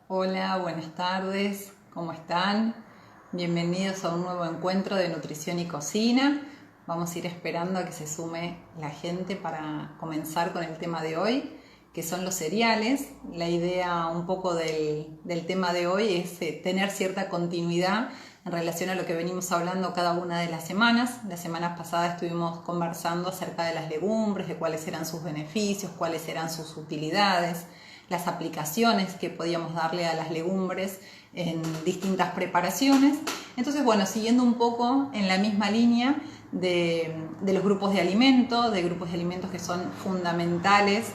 Hola, buenas tardes, ¿cómo están? Bienvenidos a un nuevo encuentro de nutrición y cocina. Vamos a ir esperando a que se sume la gente para comenzar con el tema de hoy, que son los cereales. La idea un poco del tema de hoy es tener cierta continuidad en relación a lo que venimos hablando cada una de las semanas. Las semanas pasadas estuvimos conversando acerca de las legumbres, de cuáles eran sus beneficios, cuáles eran sus utilidades, las aplicaciones que podíamos darle a las legumbres en distintas preparaciones. Entonces, bueno, siguiendo un poco en la misma línea de los grupos de alimentos que son fundamentales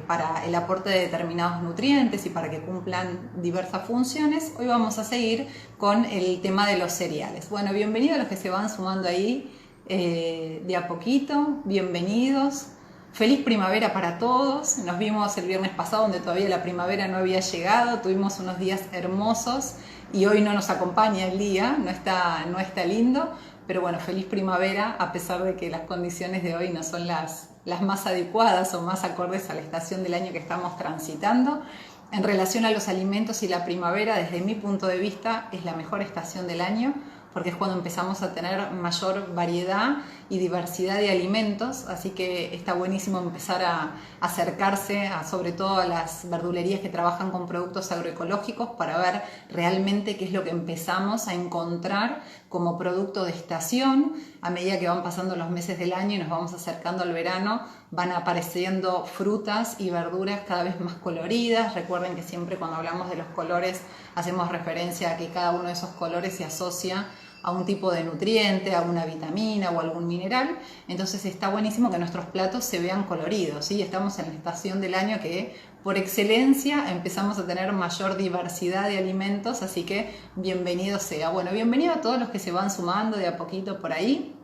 para el aporte de determinados nutrientes y para que cumplan diversas funciones, hoy vamos a seguir con el tema de los cereales. Bueno, bienvenidos a los que se van sumando ahí de a poquito, bienvenidos. Feliz primavera para todos. Nos vimos el viernes pasado donde todavía la primavera no había llegado. Tuvimos unos días hermosos y hoy no nos acompaña el día, no está lindo. Pero bueno, feliz primavera a pesar de que las condiciones de hoy no son las más adecuadas o más acordes a la estación del año que estamos transitando. En relación a los alimentos y la primavera, desde mi punto de vista, es la mejor estación del año porque es cuando empezamos a tener mayor variedad y diversidad de alimentos, así que está buenísimo empezar a acercarse sobre todo a las verdulerías que trabajan con productos agroecológicos para ver realmente qué es lo que empezamos a encontrar como producto de estación. A medida que van pasando los meses del año y nos vamos acercando al verano, van apareciendo frutas y verduras cada vez más coloridas. Recuerden que siempre cuando hablamos de los colores hacemos referencia a que cada uno de esos colores se asocia a un tipo de nutriente, a una vitamina o algún mineral. Entonces está buenísimo que nuestros platos se vean coloridos, ¿sí? Estamos en la estación del año que por excelencia empezamos a tener mayor diversidad de alimentos, así que bienvenido sea. Bueno, bienvenido a todos los que se van sumando de a poquito por ahí.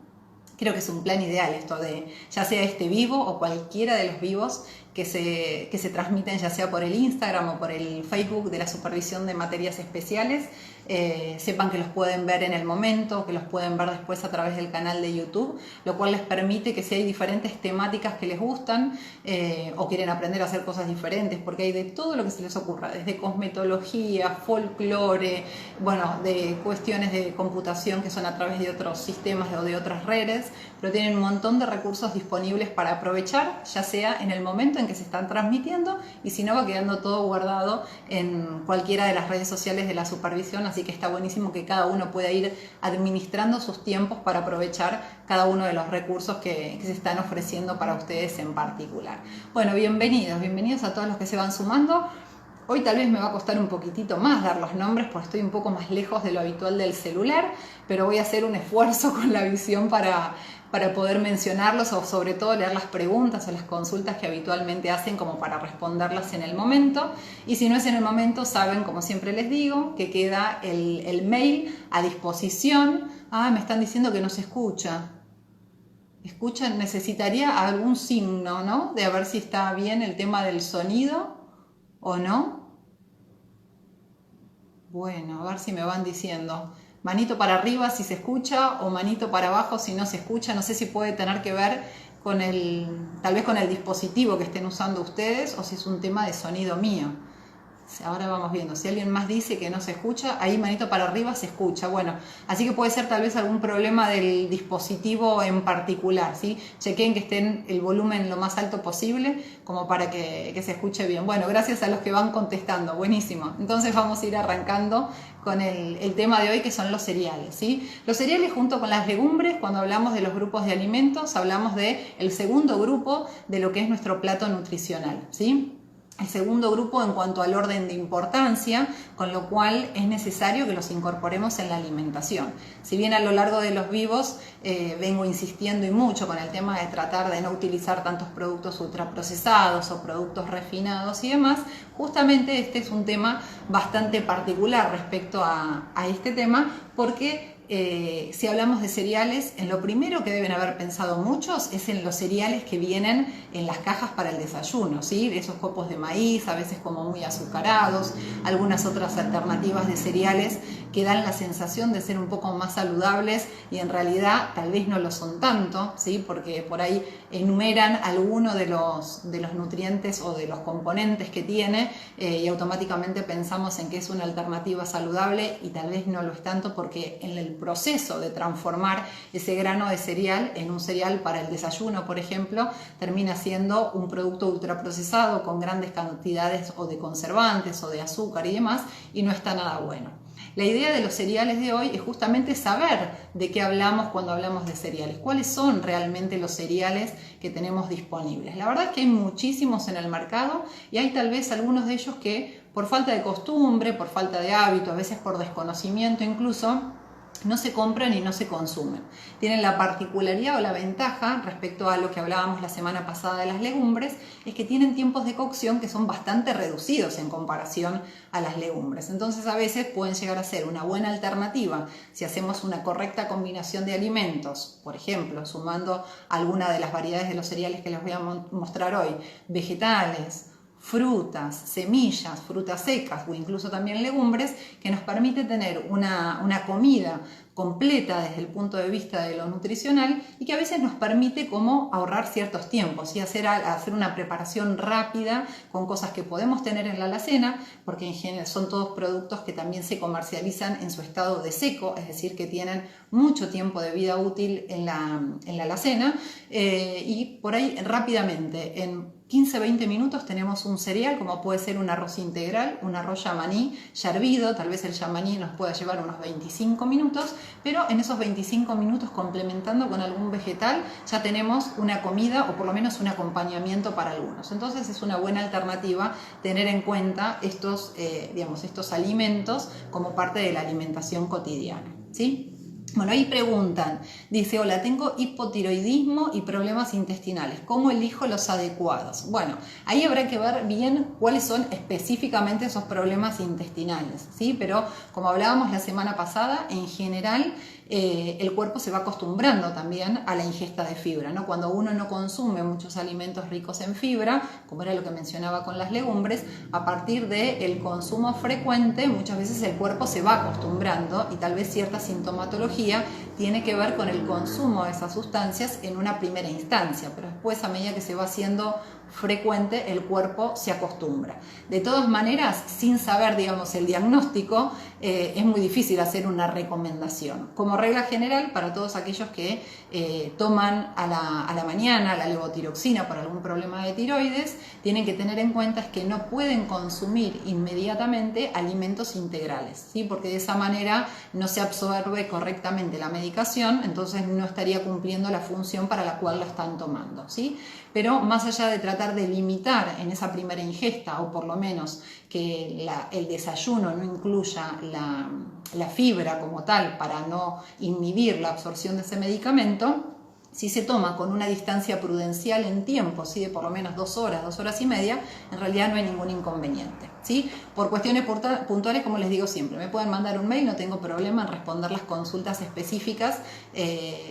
Creo que es un plan ideal esto de, ya sea este vivo o cualquiera de los vivos que se transmiten ya sea por el Instagram o por el Facebook de la Supervisión de Materias Especiales, sepan que los pueden ver en el momento, que los pueden ver después a través del canal de YouTube, lo cual les permite que si hay diferentes temáticas que les gustan o quieren aprender a hacer cosas diferentes, porque hay de todo lo que se les ocurra, desde cosmetología, folclore, bueno, de cuestiones de computación que son a través de otros sistemas o de otras redes, pero tienen un montón de recursos disponibles para aprovechar, ya sea en el momento en que se están transmitiendo y si no va quedando todo guardado en cualquiera de las redes sociales de la supervisión, así que está buenísimo que cada uno pueda ir administrando sus tiempos para aprovechar cada uno de los recursos que se están ofreciendo para ustedes en particular. Bueno, bienvenidos a todos los que se van sumando. Hoy tal vez me va a costar un poquitito más dar los nombres porque estoy un poco más lejos de lo habitual del celular, pero voy a hacer un esfuerzo con la visión para poder mencionarlos o sobre todo leer las preguntas o las consultas que habitualmente hacen como para responderlas en el momento. Y si no es en el momento, saben, como siempre les digo, que queda el mail a disposición. Me están diciendo que no se escucha. Escuchan, necesitaría algún signo, ¿no? De a ver si está bien el tema del sonido o no. Bueno, a ver si me van diciendo. Manito para arriba si se escucha o manito para abajo si no se escucha. No sé si puede tener que ver con tal vez con el dispositivo que estén usando ustedes o si es un tema de sonido mío. Ahora vamos viendo, si alguien más dice que no se escucha, ahí manito para arriba se escucha. Bueno, así que puede ser tal vez algún problema del dispositivo en particular, ¿sí? Chequen que estén el volumen lo más alto posible como para que se escuche bien. Bueno, gracias a los que van contestando, buenísimo. Entonces vamos a ir arrancando con el tema de hoy, que son los cereales, ¿sí? Los cereales junto con las legumbres, cuando hablamos de los grupos de alimentos, hablamos del segundo grupo de lo que es nuestro plato nutricional, ¿sí? El segundo grupo en cuanto al orden de importancia, con lo cual es necesario que los incorporemos en la alimentación. Si bien a lo largo de los vivos vengo insistiendo y mucho con el tema de tratar de no utilizar tantos productos ultraprocesados o productos refinados y demás, justamente este es un tema bastante particular respecto a este tema, porque si hablamos de cereales, en lo primero que deben haber pensado muchos es en los cereales que vienen en las cajas para el desayuno, ¿sí? Esos copos de maíz, a veces como muy azucarados, algunas otras alternativas de cereales que dan la sensación de ser un poco más saludables y en realidad tal vez no lo son tanto, ¿sí? Porque por ahí enumeran alguno de los nutrientes o de los componentes que tiene y automáticamente pensamos en que es una alternativa saludable y tal vez no lo es tanto porque en el proceso de transformar ese grano de cereal en un cereal para el desayuno, por ejemplo, termina siendo un producto ultraprocesado con grandes cantidades o de conservantes o de azúcar y demás y no está nada bueno. La idea de los cereales de hoy es justamente saber de qué hablamos cuando hablamos de cereales, cuáles son realmente los cereales que tenemos disponibles. La verdad es que hay muchísimos en el mercado y hay tal vez algunos de ellos que por falta de costumbre, por falta de hábito, a veces por desconocimiento incluso, no se compran y no se consumen. Tienen la particularidad o la ventaja respecto a lo que hablábamos la semana pasada de las legumbres, es que tienen tiempos de cocción que son bastante reducidos en comparación a las legumbres. Entonces a veces pueden llegar a ser una buena alternativa si hacemos una correcta combinación de alimentos, por ejemplo, sumando alguna de las variedades de los cereales que les voy a mostrar hoy, vegetales, frutas, semillas, frutas secas o incluso también legumbres, que nos permite tener una comida completa desde el punto de vista de lo nutricional y que a veces nos permite como ahorrar ciertos tiempos y hacer una preparación rápida con cosas que podemos tener en la alacena, porque en general son todos productos que también se comercializan en su estado de seco, es decir, que tienen mucho tiempo de vida útil en la alacena y por ahí rápidamente en 15-20 minutos tenemos un cereal como puede ser un arroz integral, un arroz yamaní ya hervido, tal vez el yamaní nos pueda llevar unos 25 minutos, pero en esos 25 minutos complementando con algún vegetal ya tenemos una comida o por lo menos un acompañamiento para algunos. Entonces es una buena alternativa tener en cuenta estos alimentos como parte de la alimentación cotidiana, ¿sí? Bueno, ahí preguntan, dice, hola, tengo hipotiroidismo y problemas intestinales, ¿cómo elijo los adecuados? Bueno, ahí habrá que ver bien cuáles son específicamente esos problemas intestinales, ¿sí? Pero como hablábamos la semana pasada, en general el cuerpo se va acostumbrando también a la ingesta de fibra, ¿no? Cuando uno no consume muchos alimentos ricos en fibra, como era lo que mencionaba con las legumbres, a partir del consumo frecuente muchas veces el cuerpo se va acostumbrando y tal vez cierta sintomatología tiene que ver con el consumo de esas sustancias en una primera instancia, pero después a medida que se va haciendo frecuente el cuerpo se acostumbra. De todas maneras, sin saber, digamos, el diagnóstico, es muy difícil hacer una recomendación. Como regla general, para todos aquellos que toman a la mañana la levotiroxina por algún problema de tiroides, tienen que tener en cuenta es que no pueden consumir inmediatamente alimentos integrales, ¿sí? Porque de esa manera no se absorbe correctamente la medicación, entonces no estaría cumpliendo la función para la cual la están tomando, ¿sí? Pero más allá de tratar de limitar en esa primera ingesta, o por lo menos que el desayuno no incluya la fibra como tal para no inhibir la absorción de ese medicamento, si se toma con una distancia prudencial en tiempo, ¿sí? De por lo menos 2 horas, 2 horas y media, en realidad no hay ningún inconveniente, ¿sí? Por cuestiones puntuales, como les digo siempre, me pueden mandar un mail, no tengo problema en responder las consultas específicas,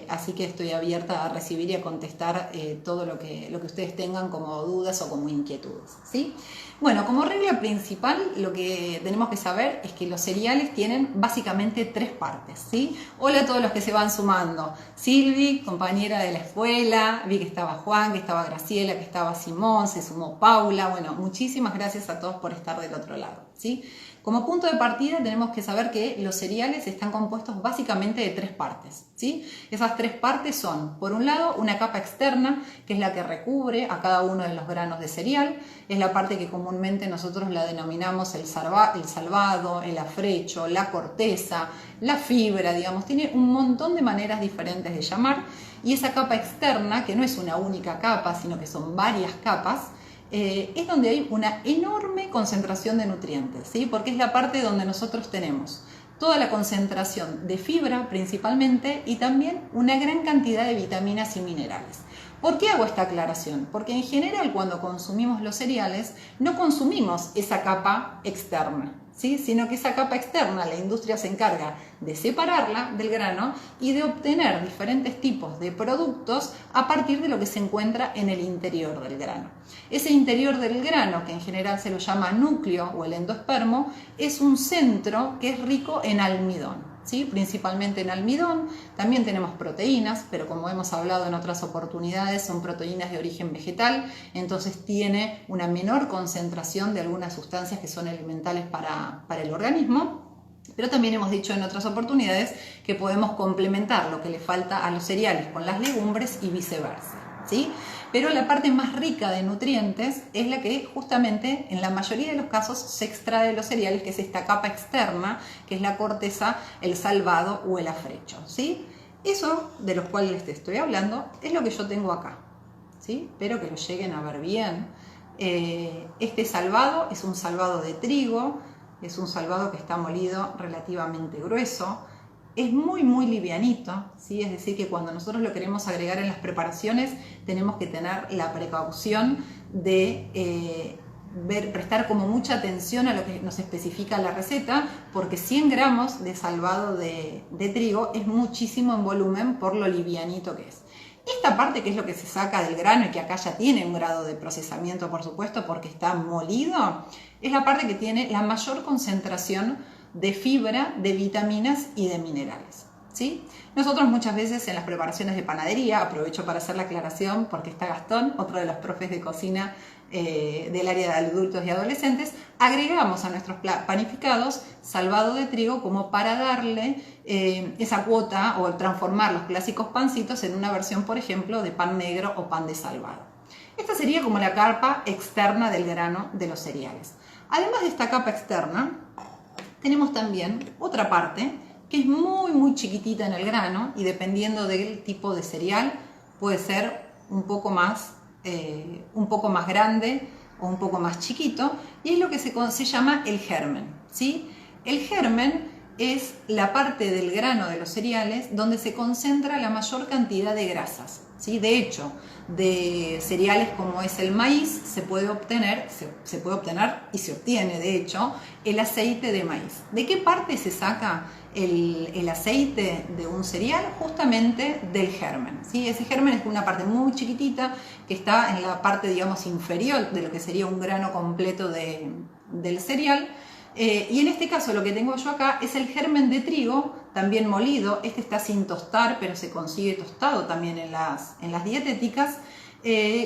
así que estoy abierta a recibir y a contestar todo lo que ustedes tengan como dudas o como inquietudes, ¿sí? Bueno, como regla principal, lo que tenemos que saber es que los cereales tienen básicamente 3 partes, ¿sí? Hola a todos los que se van sumando. Silvi, compañera de la escuela, vi que estaba Juan, que estaba Graciela, que estaba Simón, se sumó Paula. Bueno, muchísimas gracias a todos por estar del otro lado, ¿sí? Como punto de partida tenemos que saber que los cereales están compuestos básicamente de 3 partes, ¿sí? Esas 3 partes son, por un lado, una capa externa, que es la que recubre a cada uno de los granos de cereal, es la parte que comúnmente nosotros la denominamos el salvado, el afrecho, la corteza, la fibra, digamos, tiene un montón de maneras diferentes de llamar, y esa capa externa, que no es una única capa, sino que son varias capas, es donde hay una enorme concentración de nutrientes, ¿sí? Porque es la parte donde nosotros tenemos toda la concentración de fibra principalmente y también una gran cantidad de vitaminas y minerales. ¿Por qué hago esta aclaración? Porque en general cuando consumimos los cereales no consumimos esa capa externa, ¿sí? Sino que esa capa externa la industria se encarga de separarla del grano y de obtener diferentes tipos de productos a partir de lo que se encuentra en el interior del grano. Ese interior del grano, que en general se lo llama núcleo o el endospermo, es un centro que es rico en almidón. ¿Sí? Principalmente en almidón, también tenemos proteínas, pero como hemos hablado en otras oportunidades, son proteínas de origen vegetal, entonces tiene una menor concentración de algunas sustancias que son elementales para el organismo. Pero también hemos dicho en otras oportunidades que podemos complementar lo que le falta a los cereales con las legumbres y viceversa, ¿sí? Pero la parte más rica de nutrientes es la que justamente en la mayoría de los casos se extrae de los cereales, que es esta capa externa, que es la corteza, el salvado o el afrecho, ¿sí? Eso de los cuales les estoy hablando es lo que yo tengo acá, ¿sí? Espero que lo lleguen a ver bien. Este salvado es un salvado de trigo, es un salvado que está molido relativamente grueso. Es muy livianito, ¿sí? Es decir, que cuando nosotros lo queremos agregar en las preparaciones tenemos que tener la precaución de prestar como mucha atención a lo que nos especifica la receta, porque 100 gramos de salvado de trigo es muchísimo en volumen por lo livianito que es. Esta parte, que es lo que se saca del grano y que acá ya tiene un grado de procesamiento, por supuesto, porque está molido, es la parte que tiene la mayor concentración de fibra, de vitaminas y de minerales, ¿sí? Nosotros muchas veces en las preparaciones de panadería, aprovecho para hacer la aclaración porque está Gastón, otro de los profes de cocina del área de adultos y adolescentes, agregamos a nuestros panificados salvado de trigo como para darle esa cuota o transformar los clásicos pancitos en una versión, por ejemplo, de pan negro o pan de salvado. Esta sería como la capa externa del grano de los cereales. Además de esta capa externa, tenemos también otra parte que es muy chiquitita en el grano y dependiendo del tipo de cereal puede ser un poco más grande o un poco más chiquito, y es lo que se llama el germen, ¿sí? El germen es la parte del grano de los cereales donde se concentra la mayor cantidad de grasas, ¿sí? De hecho, de cereales como es el maíz se puede obtener y se obtiene de hecho el aceite de maíz. ¿De qué parte se saca el aceite de un cereal? Justamente del germen, ¿sí? Ese germen es una parte muy chiquitita que está en la parte, digamos, inferior de lo que sería un grano completo del cereal. Y en este caso lo que tengo yo acá es el germen de trigo, también molido. Este está sin tostar, pero se consigue tostado también en las dietéticas.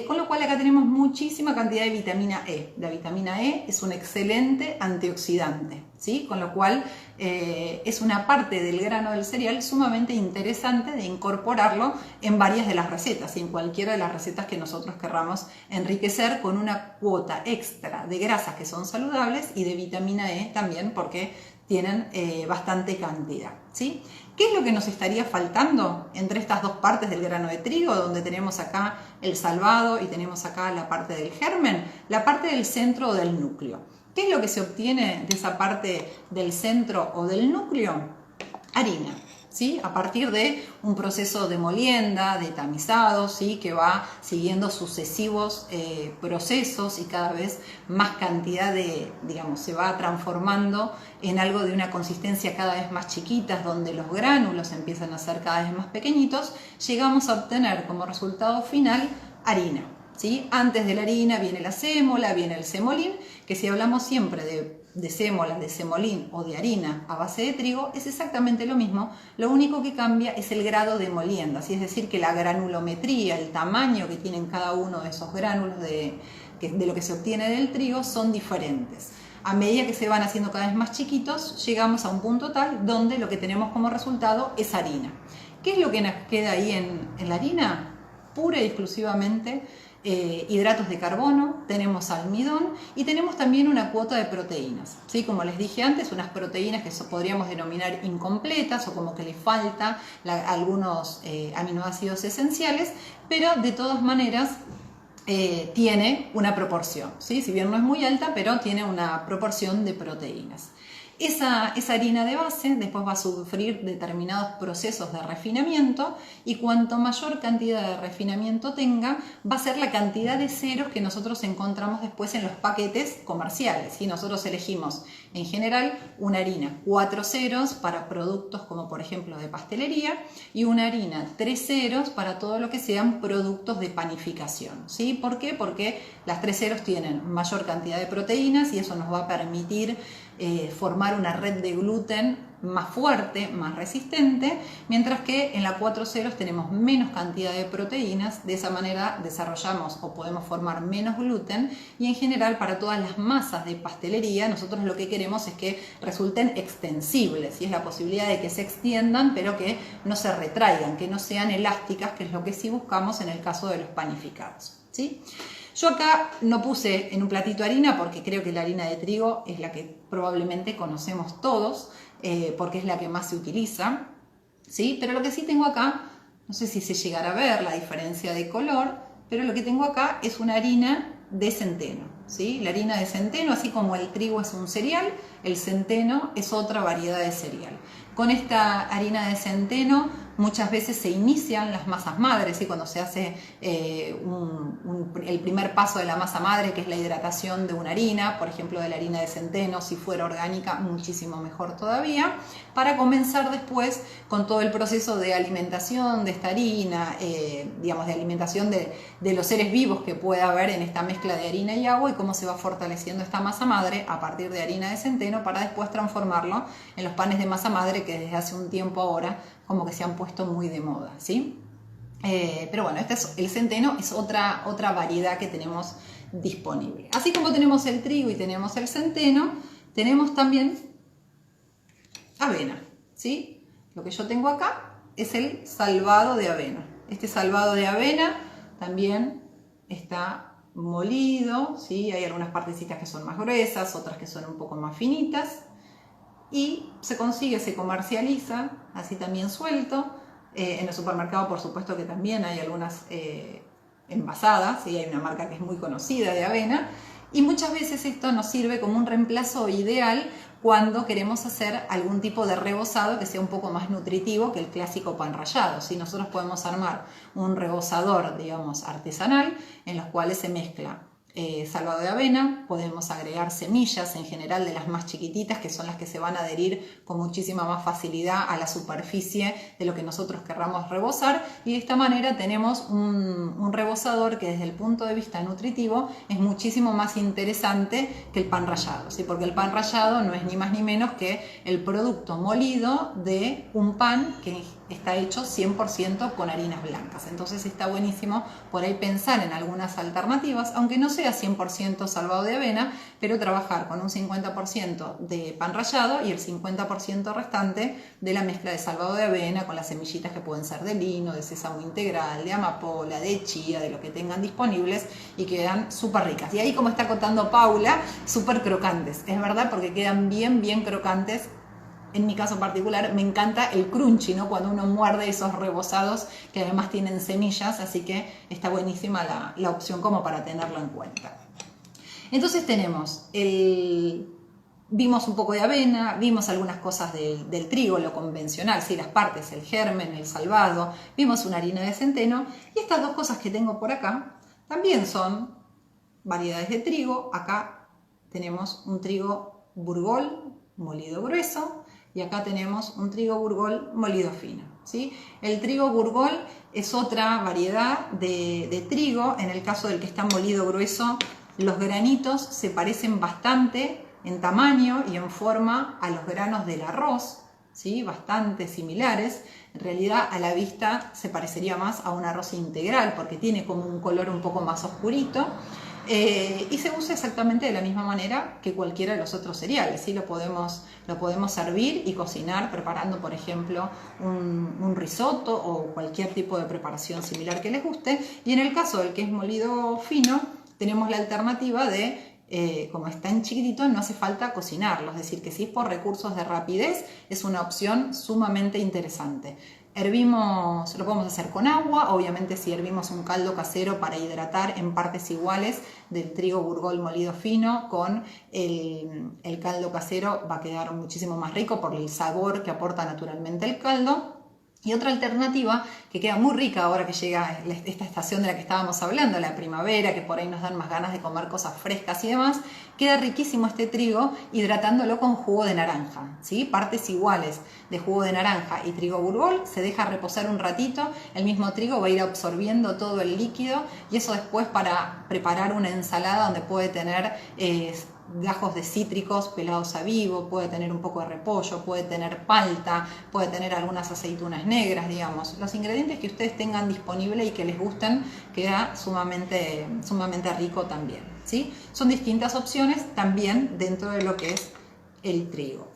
Con lo cual acá tenemos muchísima cantidad de vitamina E. La vitamina E es un excelente antioxidante, ¿sí? Con lo cual es una parte del grano del cereal sumamente interesante de incorporarlo en varias de las recetas y en cualquiera de las recetas que nosotros querramos enriquecer con una cuota extra de grasas que son saludables y de vitamina E también, porque tienen bastante cantidad, ¿sí? ¿Qué es lo que nos estaría faltando entre estas dos partes del grano de trigo, donde tenemos acá el salvado y tenemos acá la parte del germen? La parte del centro o del núcleo. ¿Qué es lo que se obtiene de esa parte del centro o del núcleo? Harina, ¿sí? A partir de un proceso de molienda, de tamizado, ¿sí? Que va siguiendo sucesivos procesos y cada vez más cantidad digamos, se va transformando en algo de una consistencia cada vez más chiquita, donde los gránulos empiezan a ser cada vez más pequeñitos, llegamos a obtener como resultado final harina, ¿sí? Antes de la harina viene la sémola, viene el semolín, que si hablamos siempre de sémola, de semolín o de harina a base de trigo, es exactamente lo mismo, lo único que cambia es el grado de molienda, ¿sí? Es decir, que la granulometría, el tamaño que tienen cada uno de esos gránulos de lo que se obtiene del trigo son diferentes. A medida que se van haciendo cada vez más chiquitos, llegamos a un punto tal donde lo que tenemos como resultado es harina. ¿Qué es lo que nos queda ahí en la harina? Pura y exclusivamente hidratos de carbono, tenemos almidón y tenemos también una cuota de proteínas, ¿sí? Como les dije antes, unas proteínas que podríamos denominar incompletas o como que le falta algunos aminoácidos esenciales, pero de todas maneras tiene una proporción, ¿sí? Si bien no es muy alta, pero tiene una proporción de proteínas. Esa harina de base después va a sufrir determinados procesos de refinamiento y cuanto mayor cantidad de refinamiento tenga, va a ser la cantidad de ceros que nosotros encontramos después en los paquetes comerciales. Y nosotros elegimos en general una harina 4 ceros para productos como por ejemplo de pastelería y una harina 3 ceros para todo lo que sean productos de panificación. ¿Sí? ¿Por qué? Porque las 3 ceros tienen mayor cantidad de proteínas y eso nos va a permitir formar una red de gluten más fuerte, más resistente, mientras que en la 4 ceros tenemos menos cantidad de proteínas. De esa manera desarrollamos o podemos formar menos gluten y en general para todas las masas de pastelería nosotros lo que queremos es que resulten extensibles y es la posibilidad de que se extiendan pero que no se retraigan, que no sean elásticas, que es lo que sí buscamos en el caso de los panificados, ¿sí? Yo acá no puse en un platito harina porque creo que la harina de trigo es la que probablemente conocemos todos, porque es la que más se utiliza, ¿sí? Pero lo que sí tengo acá, no sé si se llegará a ver la diferencia de color, pero lo que tengo acá es una harina de centeno, ¿sí? La harina de centeno, así como el trigo es un cereal, el centeno es otra variedad de cereal. Con esta harina de centeno muchas veces se inician las masas madres, ¿sí? Cuando se hace el primer paso de la masa madre, que es la hidratación de una harina, por ejemplo de la harina de centeno, si fuera orgánica muchísimo mejor todavía, para comenzar después con todo el proceso de alimentación de esta harina, digamos de alimentación de los seres vivos que pueda haber en esta mezcla de harina y agua y cómo se va fortaleciendo esta masa madre a partir de harina de centeno para después transformarlo en los panes de masa madre que desde hace un tiempo ahora como que se han puesto muy de moda, ¿sí? Pero bueno, el centeno es otra variedad que tenemos disponible. Así como tenemos el trigo y tenemos el centeno, tenemos también avena, ¿sí? Lo que yo tengo acá es el salvado de avena. Este salvado de avena también está molido, ¿sí? Hay algunas partecitas que son más gruesas, otras que son un poco más finitas. Y se consigue, se comercializa así también suelto. En el supermercado por supuesto que también hay algunas envasadas, y hay una marca que es muy conocida de avena y muchas veces esto nos sirve como un reemplazo ideal cuando queremos hacer algún tipo de rebozado que sea un poco más nutritivo que el clásico pan rallado. ¿Sí? Nosotros podemos armar un rebozador, digamos, artesanal en los cuales se mezcla salvado de avena, podemos agregar semillas en general de las más chiquititas que son las que se van a adherir con muchísima más facilidad a la superficie de lo que nosotros querramos rebozar y de esta manera tenemos un rebozador que desde el punto de vista nutritivo es muchísimo más interesante que el pan rallado, ¿sí? Porque el pan rallado no es ni más ni menos que el producto molido de un pan que está hecho 100% con harinas blancas. Entonces está buenísimo por ahí pensar en algunas alternativas, aunque no sea 100% salvado de avena, pero trabajar con un 50% de pan rallado y el 50% restante de la mezcla de salvado de avena con las semillitas que pueden ser de lino, de sésamo integral, de amapola, de chía, de lo que tengan disponibles y quedan súper ricas. Y ahí, como está contando Paula, súper crocantes. Es verdad, porque quedan bien crocantes. En mi caso particular me encanta el crunchy, ¿no? Cuando uno muerde esos rebozados que además tienen semillas, así que está buenísima la opción como para tenerlo en cuenta. Entonces vimos un poco de avena, vimos algunas cosas del trigo, lo convencional, ¿sí? Las partes, el germen, el salvado, vimos una harina de centeno y estas dos cosas que tengo por acá también son variedades de trigo. Acá tenemos un trigo burgol molido grueso, y acá tenemos un trigo burgol molido fino, ¿sí? El trigo burgol es otra variedad de trigo. En el caso del que está molido grueso, los granitos se parecen bastante en tamaño y en forma a los granos del arroz, ¿sí? Bastante similares. En realidad a la vista se parecería más a un arroz integral porque tiene como un color un poco más oscurito. Y se usa exactamente de la misma manera que cualquiera de los otros cereales, ¿sí? Lo podemos servir y cocinar preparando, por ejemplo, un risotto o cualquier tipo de preparación similar que les guste. Y en el caso del que es molido fino, tenemos la alternativa de, como está en chiquitito, no hace falta cocinarlo. Es decir, que si es por recursos de rapidez, es una opción sumamente interesante. Hervimos, lo podemos hacer con agua, obviamente si hervimos un caldo casero para hidratar en partes iguales del trigo burgol molido fino con el caldo casero va a quedar muchísimo más rico por el sabor que aporta naturalmente el caldo. Y otra alternativa que queda muy rica ahora que llega esta estación de la que estábamos hablando, la primavera, que por ahí nos dan más ganas de comer cosas frescas y demás, queda riquísimo este trigo hidratándolo con jugo de naranja, ¿sí? Partes iguales de jugo de naranja y trigo burgol, se deja reposar un ratito, el mismo trigo va a ir absorbiendo todo el líquido y eso después para preparar una ensalada donde puede tener gajos de cítricos pelados a vivo, puede tener un poco de repollo, puede tener palta, puede tener algunas aceitunas negras, digamos. Los ingredientes que ustedes tengan disponible y que les gusten queda sumamente rico también, ¿sí? Son distintas opciones también dentro de lo que es el trigo.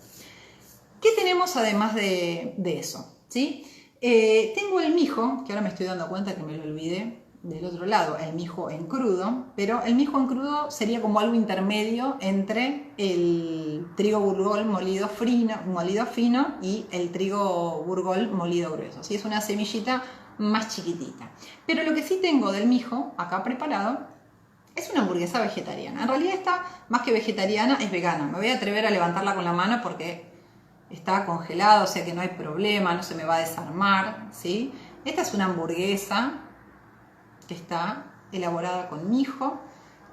¿Qué tenemos además de eso? ¿Sí? Tengo el mijo, que ahora me estoy dando cuenta que me lo olvidé, del otro lado, el mijo en crudo, pero el mijo en crudo sería como algo intermedio entre el trigo burgol molido fino y el trigo burgol molido grueso. ¿Sí? Es una semillita más chiquitita. Pero lo que sí tengo del mijo acá preparado es una hamburguesa vegetariana. En realidad esta, más que vegetariana, es vegana. Me voy a atrever a levantarla con la mano porque está congelada, o sea que no hay problema, no se me va a desarmar, ¿sí? Esta es una hamburguesa que está elaborada con mijo,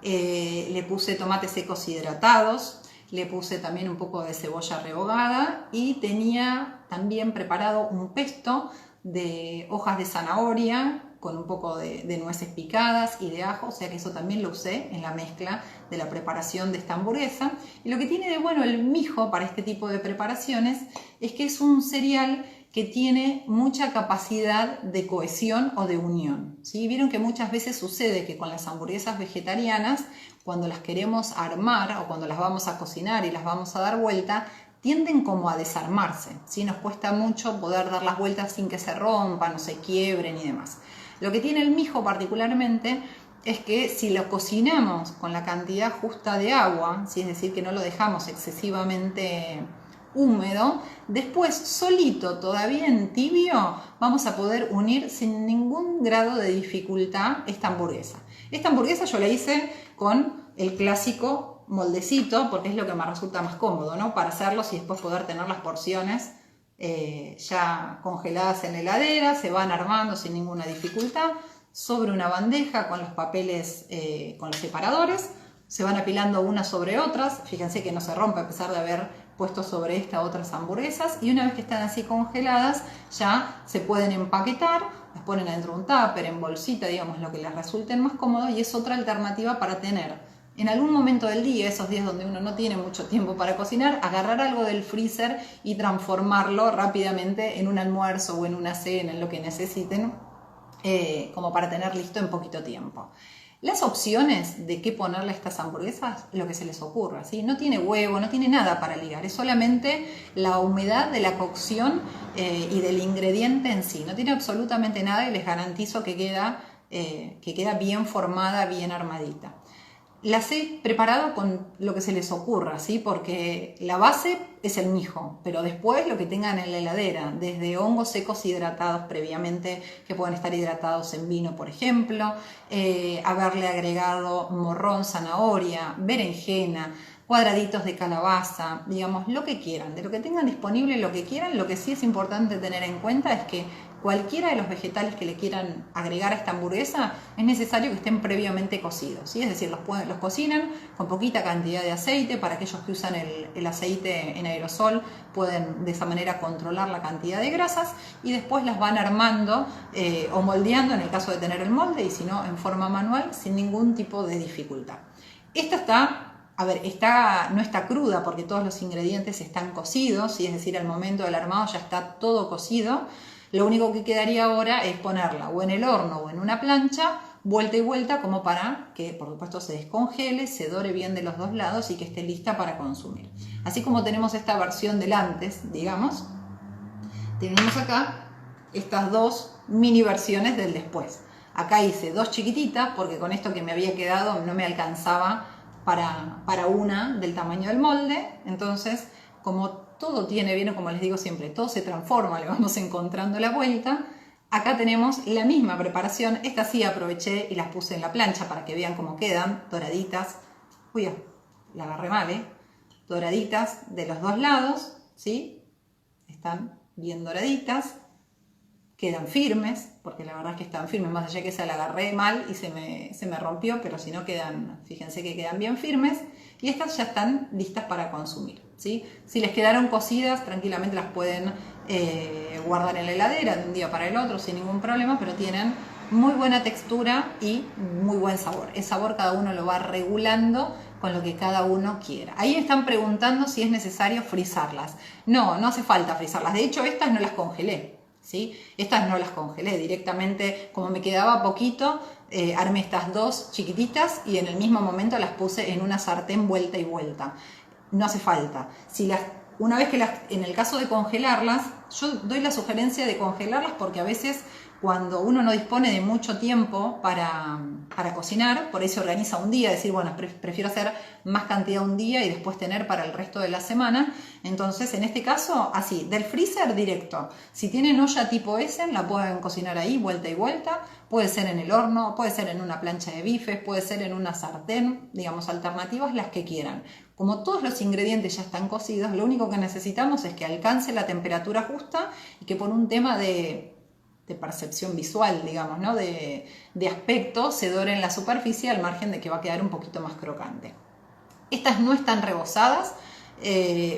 le puse tomates secos hidratados, le puse también un poco de cebolla rehogada y tenía también preparado un pesto de hojas de zanahoria con un poco de nueces picadas y de ajo, o sea que eso también lo usé en la mezcla de la preparación de esta hamburguesa. Y lo que tiene de bueno el mijo para este tipo de preparaciones es que es un cereal que tiene mucha capacidad de cohesión o de unión, ¿sí? Vieron que muchas veces sucede que con las hamburguesas vegetarianas, cuando las queremos armar o cuando las vamos a cocinar y las vamos a dar vuelta, tienden como a desarmarse, ¿sí? Nos cuesta mucho poder dar las vueltas sin que se rompan o se quiebren y demás. Lo que tiene el mijo particularmente es que si lo cocinamos con la cantidad justa de agua, ¿sí? Es decir, que no lo dejamos excesivamente húmedo, después solito, todavía en tibio, vamos a poder unir sin ningún grado de dificultad esta hamburguesa. Esta hamburguesa yo la hice con el clásico moldecito, porque es lo que me resulta más cómodo, ¿no? Para hacerlos y después poder tener las porciones ya congeladas en la heladera, se van armando sin ninguna dificultad, sobre una bandeja con los papeles, con los separadores, se van apilando unas sobre otras, fíjense que no se rompe a pesar de haber puesto sobre esta otras hamburguesas, y una vez que están así congeladas ya se pueden empaquetar, las ponen adentro de un tupper, en bolsita, digamos lo que les resulte más cómodo, y es otra alternativa para tener en algún momento del día, esos días donde uno no tiene mucho tiempo para cocinar, agarrar algo del freezer y transformarlo rápidamente en un almuerzo o en una cena, en lo que necesiten, como para tener listo en poquito tiempo. Las opciones de qué ponerle a estas hamburguesas, lo que se les ocurra, ¿sí? No tiene huevo, no tiene nada para ligar, es solamente la humedad de la cocción y del ingrediente en sí. No tiene absolutamente nada y les garantizo que queda bien formada, bien armadita. Las he preparado con lo que se les ocurra, ¿sí? Porque la base es el mijo, pero después lo que tengan en la heladera, desde hongos secos hidratados previamente, que pueden estar hidratados en vino, por ejemplo, haberle agregado morrón, zanahoria, berenjena, cuadraditos de calabaza, digamos, lo que quieran, de lo que tengan disponible, lo que quieran. Lo que sí es importante tener en cuenta es que cualquiera de los vegetales que le quieran agregar a esta hamburguesa es necesario que estén previamente cocidos, ¿sí? Es decir, los cocinan con poquita cantidad de aceite. Para aquellos que usan el aceite en aerosol pueden de esa manera controlar la cantidad de grasas y después las van armando o moldeando en el caso de tener el molde, y si no en forma manual sin ningún tipo de dificultad. Esta no está cruda porque todos los ingredientes están cocidos, ¿sí? Es decir, al momento del armado ya está todo cocido. Lo único que quedaría ahora es ponerla o en el horno o en una plancha, vuelta y vuelta, como para que por supuesto se descongele, se dore bien de los dos lados y que esté lista para consumir. Así como tenemos esta versión del antes, digamos, tenemos acá estas dos mini versiones del después. Acá hice dos chiquititas porque con esto que me había quedado no me alcanzaba para una del tamaño del molde. Entonces, como todo tiene, bien, como les digo siempre, todo se transforma, le vamos encontrando la vuelta. Acá tenemos la misma preparación, esta sí aproveché y las puse en la plancha para que vean cómo quedan, doraditas. Uy, la agarré mal, doraditas de los dos lados, ¿sí? Están bien doraditas. Quedan firmes, porque la verdad es que están firmes, más allá que esa la agarré mal y se me rompió, pero si no quedan, fíjense que quedan bien firmes. Y estas ya están listas para consumir, ¿sí? Si les quedaron cocidas, tranquilamente las pueden guardar en la heladera de un día para el otro sin ningún problema, pero tienen muy buena textura y muy buen sabor. El sabor cada uno lo va regulando con lo que cada uno quiera. Ahí están preguntando si es necesario frizarlas. No, no hace falta frizarlas. De hecho, estas no las congelé. ¿Sí? Estas no las congelé directamente, como me quedaba poquito, armé estas dos chiquititas y en el mismo momento las puse en una sartén vuelta y vuelta. No hace falta. Una vez que en el caso de congelarlas, yo doy la sugerencia de congelarlas porque a veces cuando uno no dispone de mucho tiempo para cocinar, por ahí se organiza un día, decir, bueno, prefiero hacer más cantidad un día y después tener para el resto de la semana. Entonces, en este caso, así, del freezer directo. Si tienen olla tipo Essen, la pueden cocinar ahí, vuelta y vuelta. Puede ser en el horno, puede ser en una plancha de bifes, puede ser en una sartén, digamos, alternativas, las que quieran. Como todos los ingredientes ya están cocidos, lo único que necesitamos es que alcance la temperatura justa y que por un tema de percepción visual, digamos, ¿no? de aspecto, se dore en la superficie al margen de que va a quedar un poquito más crocante. Estas no están rebozadas,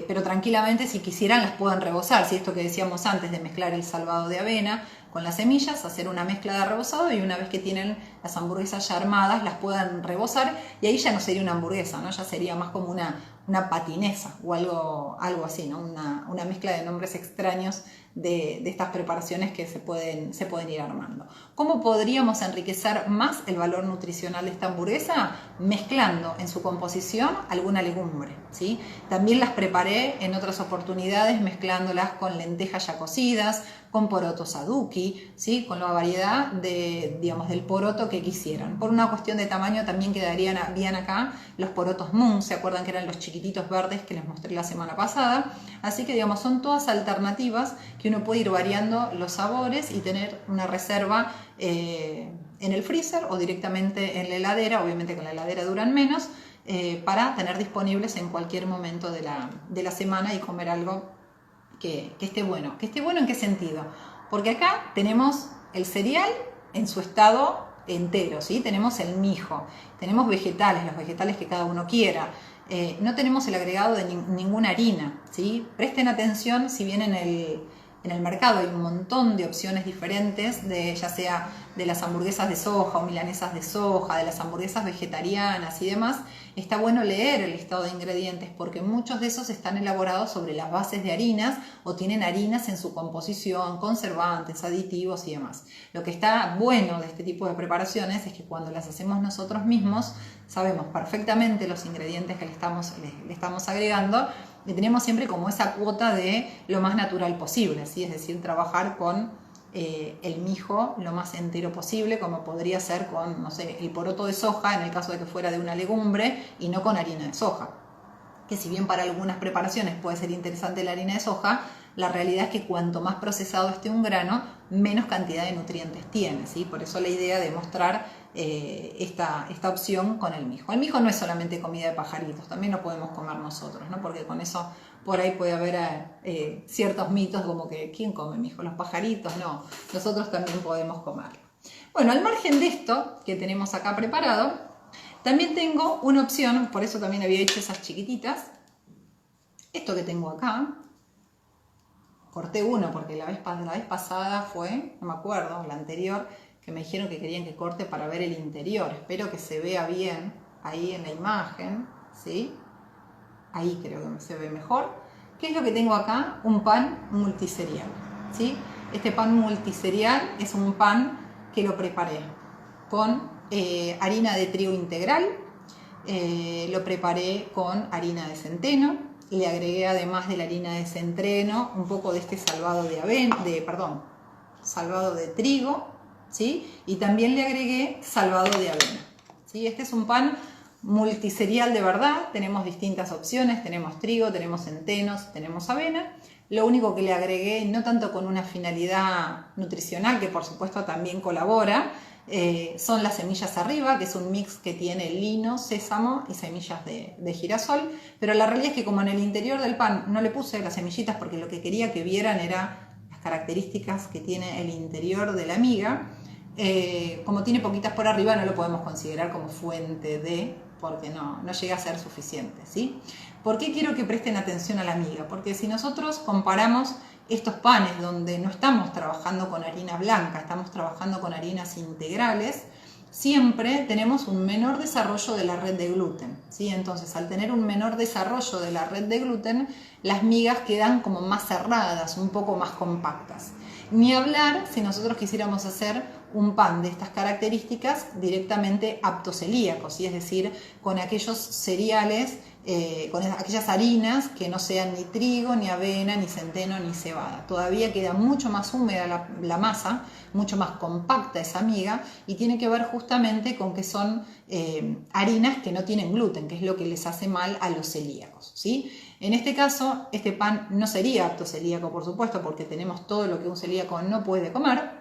pero tranquilamente si quisieran las pueden rebozar. Si esto que decíamos antes de mezclar el salvado de avena con las semillas, hacer una mezcla de rebozado y una vez que tienen las hamburguesas ya armadas las puedan rebozar y ahí ya no sería una hamburguesa, ¿no? Ya sería más como una patinesa o algo así, ¿no? Una mezcla de nombres extraños de estas preparaciones que se pueden ir armando. ¿Cómo podríamos enriquecer más el valor nutricional de esta hamburguesa? Mezclando en su composición alguna legumbre, ¿sí? También las preparé en otras oportunidades mezclándolas con lentejas ya cocidas, con porotos aduki, ¿sí? Con la variedad del poroto que quisieran. Por una cuestión de tamaño también quedarían bien acá los porotos Moon, ¿se acuerdan que eran los chiquititos verdes que les mostré la semana pasada? Así que son todas alternativas que uno puede ir variando los sabores y tener una reserva en el freezer o directamente en la heladera, obviamente que en la heladera duran menos, para tener disponibles en cualquier momento de la semana y comer algo que esté bueno. ¿Que esté bueno en qué sentido? Porque acá tenemos el cereal en su estado entero, ¿sí? Tenemos el mijo, tenemos vegetales, los vegetales que cada uno quiera. No tenemos el agregado de ninguna harina, ¿sí? Presten atención, si bien en el mercado hay un montón de opciones diferentes, ya sea de las hamburguesas de soja o milanesas de soja, de las hamburguesas vegetarianas y demás, está bueno leer el listado de ingredientes porque muchos de esos están elaborados sobre las bases de harinas o tienen harinas en su composición, conservantes, aditivos y demás. Lo que está bueno de este tipo de preparaciones es que cuando las hacemos nosotros mismos sabemos perfectamente los ingredientes que le estamos agregando y tenemos siempre como esa cuota de lo más natural posible, ¿sí? Es decir, trabajar con el mijo lo más entero posible, como podría ser con, no sé, el poroto de soja en el caso de que fuera de una legumbre y no con harina de soja. Que si bien para algunas preparaciones puede ser interesante la harina de soja, la realidad es que cuanto más procesado esté un grano, menos cantidad de nutrientes tiene, ¿sí? Por eso la idea de mostrar esta opción con el mijo. El mijo no es solamente comida de pajaritos, también lo podemos comer nosotros, ¿no? Porque con eso por ahí puede haber ciertos mitos como que ¿quién come mijo? Los pajaritos, no, nosotros también podemos comerlo. Bueno, al margen de esto que tenemos acá preparado, también tengo una opción, por eso también había hecho esas chiquititas. Esto que tengo acá, corté uno porque la vez pasada fue, no me acuerdo, la anterior, que me dijeron que querían que corte para ver el interior. Espero que se vea bien ahí en la imagen, ¿sí? Ahí creo que se ve mejor. ¿Qué es lo que tengo acá? Un pan multiserial, ¿sí? Este pan multiserial es un pan que lo preparé con harina de trigo integral, lo preparé con harina de centeno, le agregué además de la harina de centeno un poco de este salvado salvado de trigo, ¿sí? Y también le agregué salvado de avena, ¿sí? Este es un pan multiserial de verdad, tenemos distintas opciones, tenemos trigo, tenemos centenos, tenemos avena. Lo único que le agregué, no tanto con una finalidad nutricional, que por supuesto también colabora, son las semillas arriba, que es un mix que tiene lino, sésamo y semillas de girasol, pero la realidad es que como en el interior del pan no le puse las semillitas porque lo que quería que vieran era las características que tiene el interior de la miga, como tiene poquitas por arriba no lo podemos considerar como fuente de, porque no llega a ser suficiente, ¿sí? ¿Por qué quiero que presten atención a la miga? Porque si nosotros comparamos estos panes donde no estamos trabajando con harina blanca, estamos trabajando con harinas integrales, siempre tenemos un menor desarrollo de la red de gluten, ¿sí? Entonces, al tener un menor desarrollo de la red de gluten, las migas quedan como más cerradas, un poco más compactas. Ni hablar si nosotros quisiéramos hacer un pan de estas características directamente aptocelíacos, ¿sí? Es decir, con aquellos cereales, con aquellas harinas que no sean ni trigo, ni avena, ni centeno, ni cebada. Todavía queda mucho más húmeda la masa, mucho más compacta esa miga, y tiene que ver justamente con que son harinas que no tienen gluten, que es lo que les hace mal a los celíacos, ¿sí? En este caso, este pan no sería apto celíaco, por supuesto, porque tenemos todo lo que un celíaco no puede comer,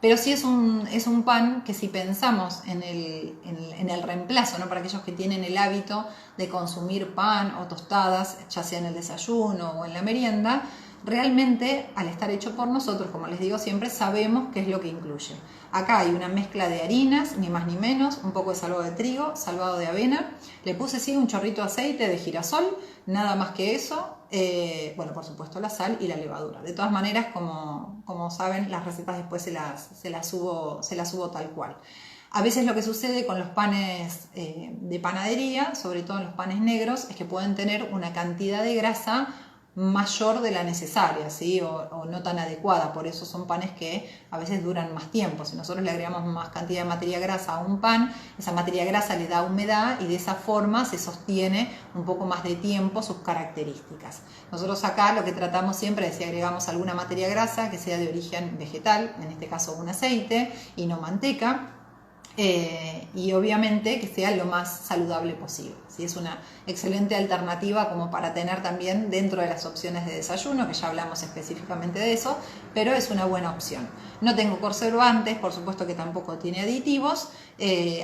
pero sí es un pan que si pensamos en el reemplazo, ¿no? Para aquellos que tienen el hábito de consumir pan o tostadas, ya sea en el desayuno o en la merienda, realmente al estar hecho por nosotros, como les digo siempre, sabemos qué es lo que incluye. Acá hay una mezcla de harinas, ni más ni menos, un poco de salvado de trigo, salvado de avena. Le puse sí un chorrito de aceite de girasol, nada más que eso. Bueno, por supuesto la sal y la levadura. De todas maneras, como saben, las recetas después se las subo tal cual. A veces lo que sucede con los panes de panadería, sobre todo en los panes negros, es que pueden tener una cantidad de grasa mayor de la necesaria, ¿sí? o no tan adecuada. Por eso son panes que a veces duran más tiempo. Si nosotros le agregamos más cantidad de materia grasa a un pan, esa materia grasa le da humedad y de esa forma se sostiene un poco más de tiempo sus características. Nosotros acá lo que tratamos siempre es si agregamos alguna materia grasa que sea de origen vegetal, en este caso un aceite y no manteca, y obviamente que sea lo más saludable posible, ¿sí? Es una excelente alternativa como para tener también dentro de las opciones de desayuno, que ya hablamos específicamente de eso, pero es una buena opción. No tengo conservantes, por supuesto que tampoco tiene aditivos,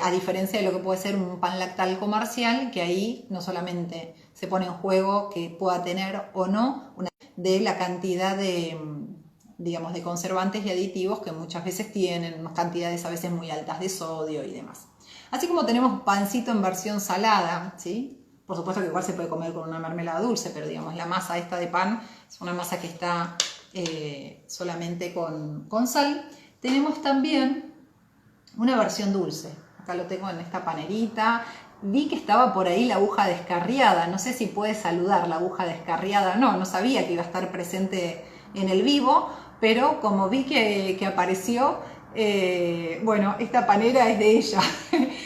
a diferencia de lo que puede ser un pan lactal comercial, que ahí no solamente se pone en juego que pueda tener o no de la cantidad de conservantes y aditivos que muchas veces tienen cantidades a veces muy altas de sodio y demás. Así como tenemos pancito en versión salada, ¿sí? Por supuesto que igual se puede comer con una mermelada dulce, pero digamos la masa esta de pan es una masa que está solamente con sal. Tenemos también una versión dulce. Acá lo tengo en esta panerita. Vi que estaba por ahí la aguja descarriada. No sé si puede saludar la aguja descarriada. No sabía que iba a estar presente en el vivo, pero como vi que apareció, bueno, esta panera es de ella.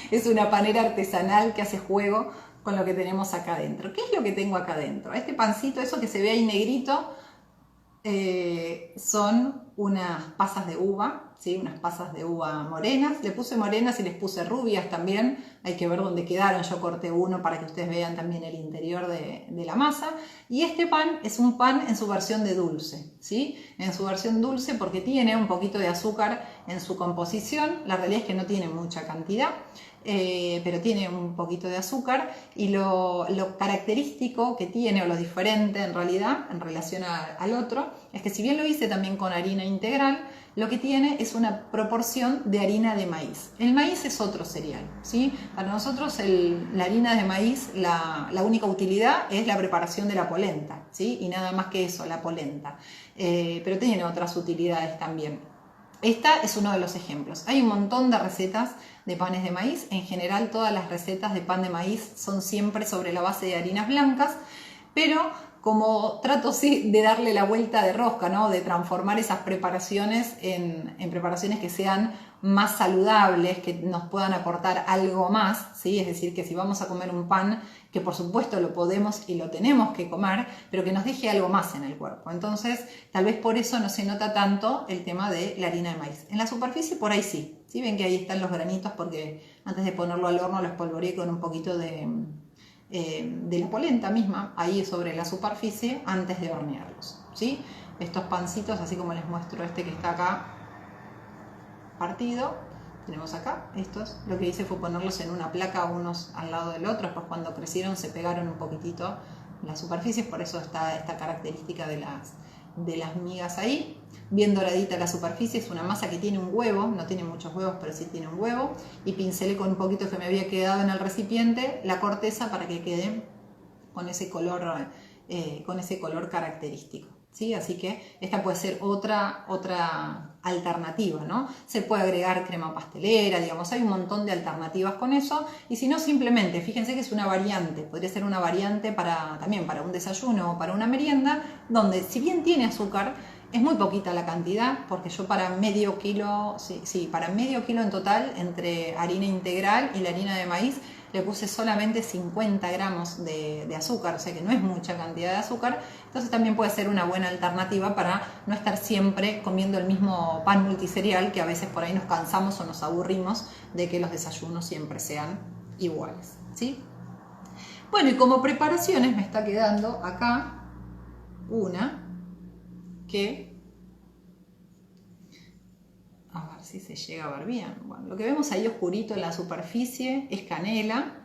Es una panera artesanal que hace juego con lo que tenemos acá adentro. ¿Qué es lo que tengo acá adentro? Este pancito, eso que se ve ahí negrito, son unas pasas de uva, ¿sí? Unas pasas de uva morenas. Le puse morenas y les puse rubias también. Hay que ver dónde quedaron. Yo corté uno para que ustedes vean también el interior de la masa. Y este pan es un pan en su versión de dulce, ¿sí? En su versión dulce porque tiene un poquito de azúcar en su composición. La realidad es que no tiene mucha cantidad, pero tiene un poquito de azúcar, y lo característico que tiene, o lo diferente en realidad en relación al otro, es que si bien lo hice también con harina integral, lo que tiene es una proporción de harina de maíz. El maíz es otro cereal, ¿sí? Para nosotros la harina de maíz, la única utilidad es la preparación de la polenta, ¿sí? Y nada más que eso, la polenta, pero tiene otras utilidades también. Esta es uno de los ejemplos. Hay un montón de recetas de panes de maíz. En general, todas las recetas de pan de maíz son siempre sobre la base de harinas blancas, pero como trato sí de darle la vuelta de rosca, ¿no? De transformar esas preparaciones en preparaciones que sean más saludables, que nos puedan aportar algo más, ¿sí? Es decir, que si vamos a comer un pan, que por supuesto lo podemos y lo tenemos que comer, pero que nos deje algo más en el cuerpo. Entonces, tal vez por eso no se nota tanto el tema de la harina de maíz. En la superficie por ahí sí, ¿sí? Ven que ahí están los granitos porque antes de ponerlo al horno lo espolvoreé con un poquito de la polenta misma, ahí sobre la superficie, antes de hornearlos, ¿sí? Estos pancitos, así como les muestro este que está acá partido, tenemos acá estos, lo que hice fue ponerlos en una placa unos al lado del otro, después cuando crecieron se pegaron un poquitito las superficies, por eso está esta característica de las migas ahí. Bien doradita la superficie, es una masa que tiene un huevo, no tiene muchos huevos pero sí tiene un huevo, y pincelé con un poquito que me había quedado en el recipiente la corteza para que quede con ese color característico, ¿sí? Así que esta puede ser otra alternativa, ¿no? Se puede agregar crema pastelera, digamos, hay un montón de alternativas con eso, y si no, simplemente, fíjense que es una variante, podría ser una variante también para un desayuno o para una merienda, donde si bien tiene azúcar, es muy poquita la cantidad, porque yo para medio kilo, para medio kilo en total, entre harina integral y la harina de maíz, le puse solamente 50 gramos de azúcar, o sea que no es mucha cantidad de azúcar, entonces también puede ser una buena alternativa para no estar siempre comiendo el mismo pan multiserial, que a veces por ahí nos cansamos o nos aburrimos de que los desayunos siempre sean iguales, ¿sí? Bueno, y como preparaciones me está quedando acá una que, a ver si se llega a ver bien. Bueno, lo que vemos ahí oscurito en la superficie es canela,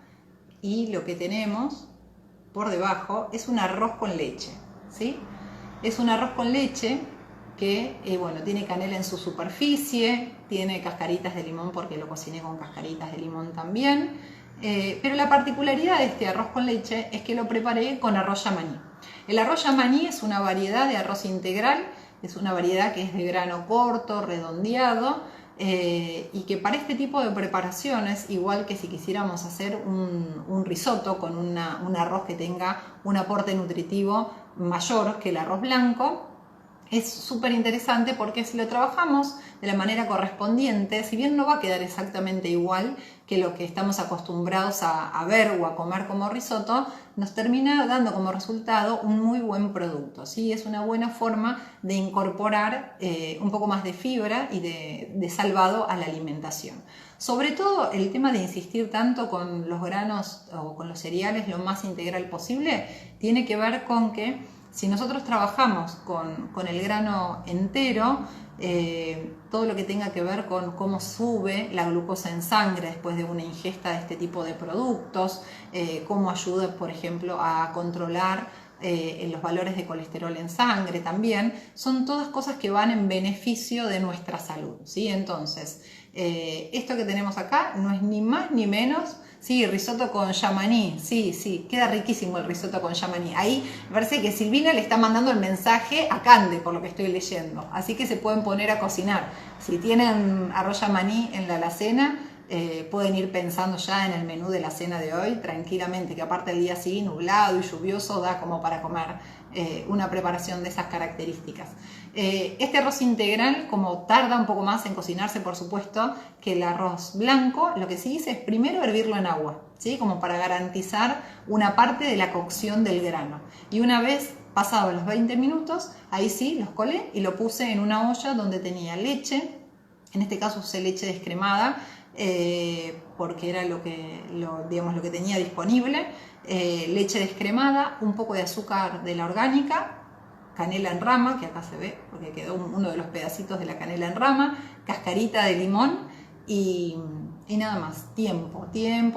y lo que tenemos por debajo es un arroz con leche, ¿sí? Es un arroz con leche que, bueno, tiene canela en su superficie, tiene cascaritas de limón porque lo cociné con cascaritas de limón también, pero la particularidad de este arroz con leche es que lo preparé con arroz yamaní. El arroz yamaní es una variedad de arroz integral, es una variedad que es de grano corto, redondeado, y que para este tipo de preparaciones, igual que si quisiéramos hacer un risotto con un arroz que tenga un aporte nutritivo mayor que el arroz blanco, es súper interesante porque si lo trabajamos de la manera correspondiente, si bien no va a quedar exactamente igual que lo que estamos acostumbrados a ver o a comer como risotto, nos termina dando como resultado un muy buen producto, ¿sí? Es una buena forma de incorporar un poco más de fibra y de salvado a la alimentación. Sobre todo el tema de insistir tanto con los granos o con los cereales lo más integral posible tiene que ver con que si nosotros trabajamos con el grano entero, todo lo que tenga que ver con cómo sube la glucosa en sangre después de una ingesta de este tipo de productos, cómo ayuda, por ejemplo, a controlar los valores de colesterol en sangre también, son todas cosas que van en beneficio de nuestra salud, ¿sí? Entonces, esto que tenemos acá no es ni más ni menos. Sí, risotto con yamaní, sí, queda riquísimo el risotto con yamaní. Ahí me parece que Silvina le está mandando el mensaje a Cande, por lo que estoy leyendo. Así que se pueden poner a cocinar. Si tienen arroz yamaní en la alacena, pueden ir pensando ya en el menú de la cena de hoy, tranquilamente, que aparte el día así, nublado y lluvioso, da como para comer una preparación de esas características. Este arroz integral, como tarda un poco más en cocinarse, por supuesto, que el arroz blanco, lo que sí hice es primero hervirlo en agua, ¿sí? Como para garantizar una parte de la cocción del grano. Y una vez pasados los 20 minutos, ahí sí los colé y lo puse en una olla donde tenía leche, en este caso usé leche descremada, porque era lo que tenía disponible, leche descremada, un poco de azúcar de la orgánica, canela en rama, que acá se ve porque quedó uno de los pedacitos de la canela en rama, cascarita de limón y nada más, tiempo,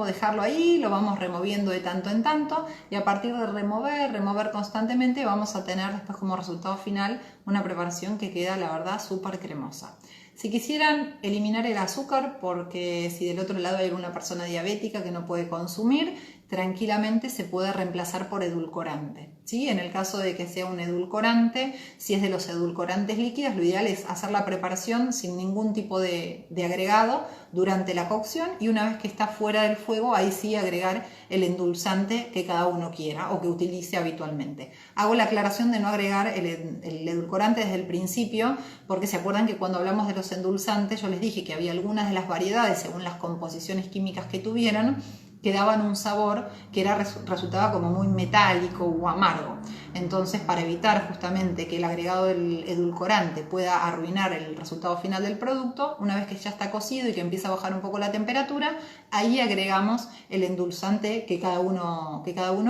dejarlo ahí, lo vamos removiendo de tanto en tanto y a partir de remover constantemente vamos a tener después como resultado final una preparación que queda la verdad súper cremosa. Si quisieran eliminar el azúcar, porque si del otro lado hay alguna persona diabética que no puede consumir, tranquilamente se puede reemplazar por edulcorante, ¿sí? En el caso de que sea un edulcorante, si es de los edulcorantes líquidos, lo ideal es hacer la preparación sin ningún tipo de agregado durante la cocción, y una vez que está fuera del fuego, ahí sí agregar el endulzante que cada uno quiera o que utilice habitualmente. Hago la aclaración de no agregar el edulcorante desde el principio, porque se acuerdan que cuando hablamos de los endulzantes yo les dije que había algunas de las variedades, según las composiciones químicas que tuvieran, que daban un sabor que resultaba como muy metálico o amargo. Entonces, para evitar justamente que el agregado del edulcorante pueda arruinar el resultado final del producto, una vez que ya está cocido y que empieza a bajar un poco la temperatura, ahí agregamos el endulzante que cada uno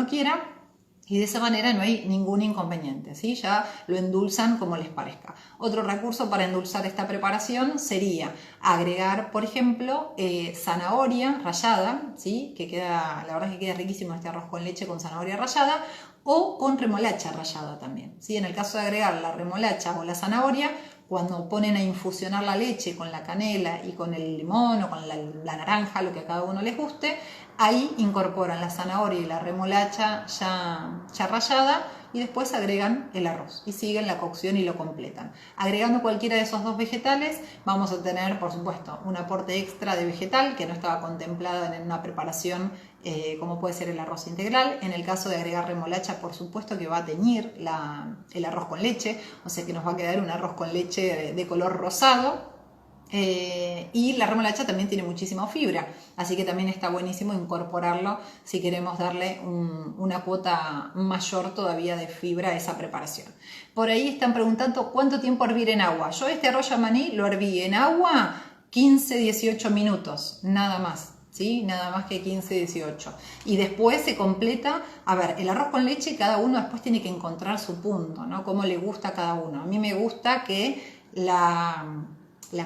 quiera. Y de esa manera no hay ningún inconveniente, ¿sí? Ya lo endulzan como les parezca. Otro recurso para endulzar esta preparación sería agregar, por ejemplo, zanahoria rallada, ¿sí? Que queda, la verdad es que queda riquísimo este arroz con leche con zanahoria rallada, o con remolacha rallada también, ¿sí? En el caso de agregar la remolacha o la zanahoria, cuando ponen a infusionar la leche con la canela y con el limón o con la naranja, lo que a cada uno les guste, ahí incorporan la zanahoria y la remolacha ya rallada, y después agregan el arroz y siguen la cocción y lo completan. Agregando cualquiera de esos dos vegetales vamos a tener, por supuesto, un aporte extra de vegetal que no estaba contemplado en una preparación como puede ser el arroz integral. En el caso de agregar remolacha, por supuesto que va a teñir el arroz con leche, o sea que nos va a quedar un arroz con leche de color rosado. Y la remolacha también tiene muchísima fibra, así que también está buenísimo incorporarlo si queremos darle una cuota mayor todavía de fibra a esa preparación. Por ahí están preguntando cuánto tiempo hervir en agua. Yo este arroz yamaní lo herví en agua 15-18 minutos, nada más. ¿Sí? Nada más que 15-18. Y después se completa, a ver, el arroz con leche cada uno después tiene que encontrar su punto, ¿no? Cómo le gusta a cada uno. A mí me gusta que la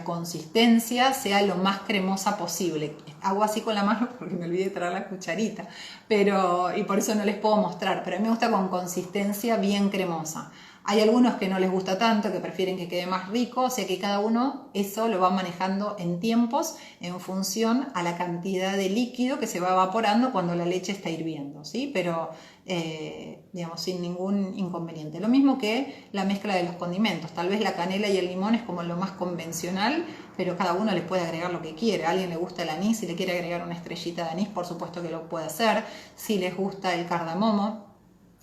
consistencia sea lo más cremosa posible. Hago así con la mano porque me olvidé de traer la cucharita, y por eso no les puedo mostrar, pero a mí me gusta con consistencia bien cremosa. Hay algunos que no les gusta tanto, que prefieren que quede más rico, o sea que cada uno eso lo va manejando en tiempos en función a la cantidad de líquido que se va evaporando cuando la leche está hirviendo, ¿sí? Pero digamos, sin ningún inconveniente. Lo mismo que la mezcla de los condimentos. Tal vez la canela y el limón es como lo más convencional, pero cada uno le puede agregar lo que quiere. A alguien le gusta el anís, si le quiere agregar una estrellita de anís, por supuesto que lo puede hacer. Si les gusta el cardamomo,